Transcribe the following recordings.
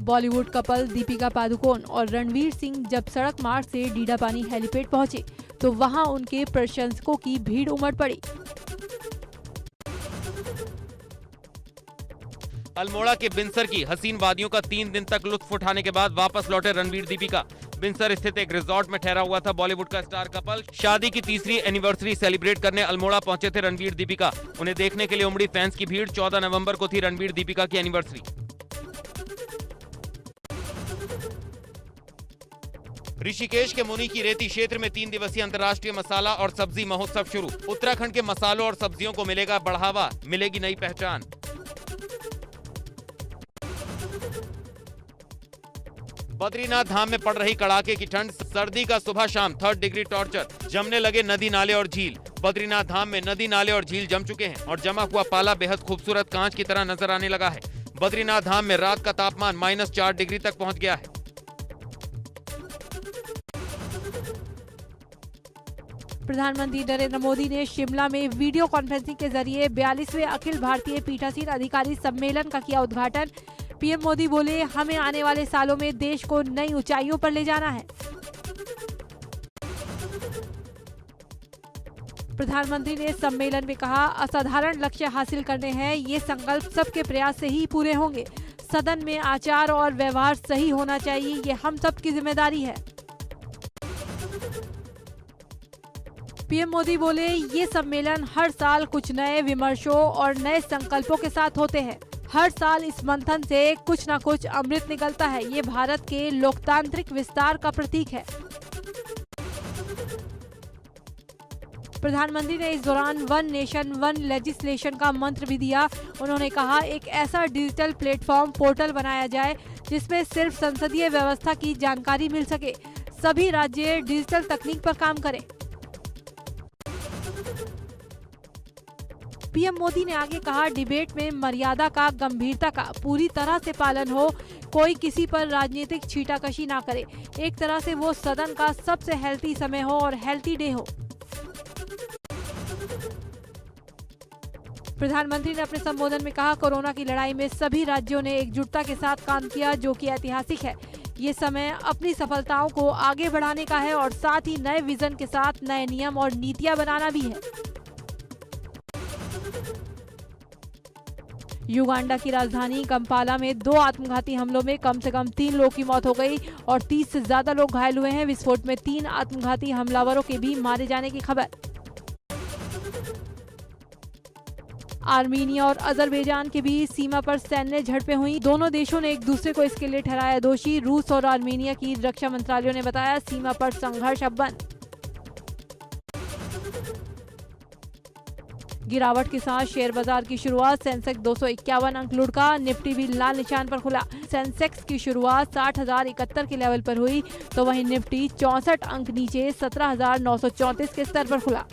Bollywood couple Deepika Padukone और रणवीर सिंह जब सड़क मार्ग से डीडापानी हेलीपैड पहुंचे तो वहां उनके प्रशंसकों की भीड़ उमड़ पड़ी। अल्मोड़ा के बिनसर की हसीन वादियों का 3 दिन तक लुत्फ उठाने के बाद वापस लौटे रणवीर दीपिका। बिनसर स्थित एक रिजॉर्ट में ठहरा हुआ था बॉलीवुड का स्टार कपल। शादी की 3री एनिवर्सरी सेलिब्रेट करने अल्मोड़ा पहुंचे थे रणवीर दीपिका। उन्हें देखने के लिए उमड़ी फैंस की भीड़। 14 नवंबर को थी रणवीर दीपिका की एनिवर्सरी। ऋषिकेश के मुनि की रेती क्षेत्र में 3 दिवसीय अंतर्राष्ट्रीय मसाला और सब्जी महोत्सव शुरू। उत्तराखंड के मसालों और सब्जियों को मिलेगा बढ़ावा, मिलेगी नई पहचान। बद्रीनाथ धाम में पड़ रही कड़ाके की ठंड, सर्दी का सुबह शाम 3rd डिग्री टॉर्चर। जमने लगे नदी नाले और झील। बद्रीनाथ धाम में नदी नाले और झील जम चुके हैं और जमा हुआ पाला बेहद खूबसूरत कांच की तरह नजर आने लगा है। बद्रीनाथ धाम में रात का तापमान -4 डिग्री तक पहुंच गया है। प्रधानमंत्री नरेंद्र मोदी ने शिमला में वीडियो कॉन्फ्रेंसिंग के जरिए 42वें अखिल भारतीय पीठासीन अधिकारी सम्मेलन का किया उद्घाटन। पीएम मोदी बोले, हमें आने वाले सालों में देश को नई ऊंचाइयों पर ले जाना है। प्रधानमंत्री ने सम्मेलन में कहा, असाधारण लक्ष्य हासिल करने हैं, ये संकल्प सबके प्रयास से ही पूरे होंगे। सदन में आचार और व्यवहार सही होना चाहिए, ये हम सब की जिम्मेदारी है। पीएम मोदी बोले, ये सम्मेलन हर साल कुछ नए विमर्शों और नए संकल्पों के साथ होते हैं। हर साल इस मंथन से कुछ न कुछ अमृत निकलता है। ये भारत के लोकतांत्रिक विस्तार का प्रतीक है। प्रधानमंत्री ने इस दौरान वन नेशन वन लेजिस्लेशन का मंत्र भी दिया। उन्होंने कहा, एक ऐसा डिजिटल प्लेटफॉर्म पोर्टल बनाया जाए जिसमें सिर्फ संसदीय व्यवस्था की जानकारी मिल सके। सभी राज्य डिजिटल तकनीक पर काम करें। पीएम मोदी ने आगे कहा, डिबेट में मर्यादा का, गंभीरता का पूरी तरह से पालन हो। कोई किसी पर राजनीतिक छीटाकशी ना करे। एक तरह से वो सदन का सबसे हेल्थी समय हो और हेल्थी डे हो। प्रधानमंत्री ने अपने संबोधन में कहा, कोरोना की लड़ाई में सभी राज्यों ने एकजुटता के साथ काम किया, जो कि ऐतिहासिक है। ये समय अपनी सफलताओं को आगे बढ़ाने का है और साथ ही नए विजन के साथ नए नियम और नीतियां बनाना भी है। युगांडा की राजधानी कंपाला में 2 आत्मघाती हमलों में कम से कम 3 लोगों की मौत हो गई और 30 से ज्यादा लोग घायल हुए हैं। विस्फोट में 3 आत्मघाती हमलावरों के भी मारे जाने की खबर। आर्मीनिया और अजरबैजान के बीच सीमा पर सैन्य झड़पें हुई। दोनों देशों ने एक दूसरे को इसके लिए ठहराया दोषी। रूस और आर्मीनिया की रक्षा मंत्रालयों ने बताया, सीमा पर संघर्ष अब बंद। गिरावट के साथ शेयर बाजार की शुरुआत। सेंसेक्स 251 अंक लुढ़का, निफ्टी भी लाल निशान पर खुला। सेंसेक्स की शुरुआत 60,071 के लेवल पर हुई तो वहीं निफ्टी 64 अंक नीचे 17,934 के स्तर पर खुला।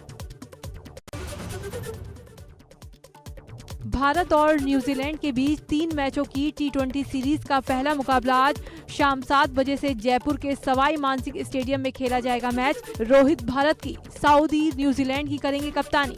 भारत और न्यूजीलैंड के बीच 3 मैचों की T20 सीरीज का पहला मुकाबला आज शाम 7 बजे से जयपुर के सवाई मानसिंह स्टेडियम में खेला जाएगा मैच। रोहित भारत की, सऊदी न्यूजीलैंड की करेंगे कप्तानी।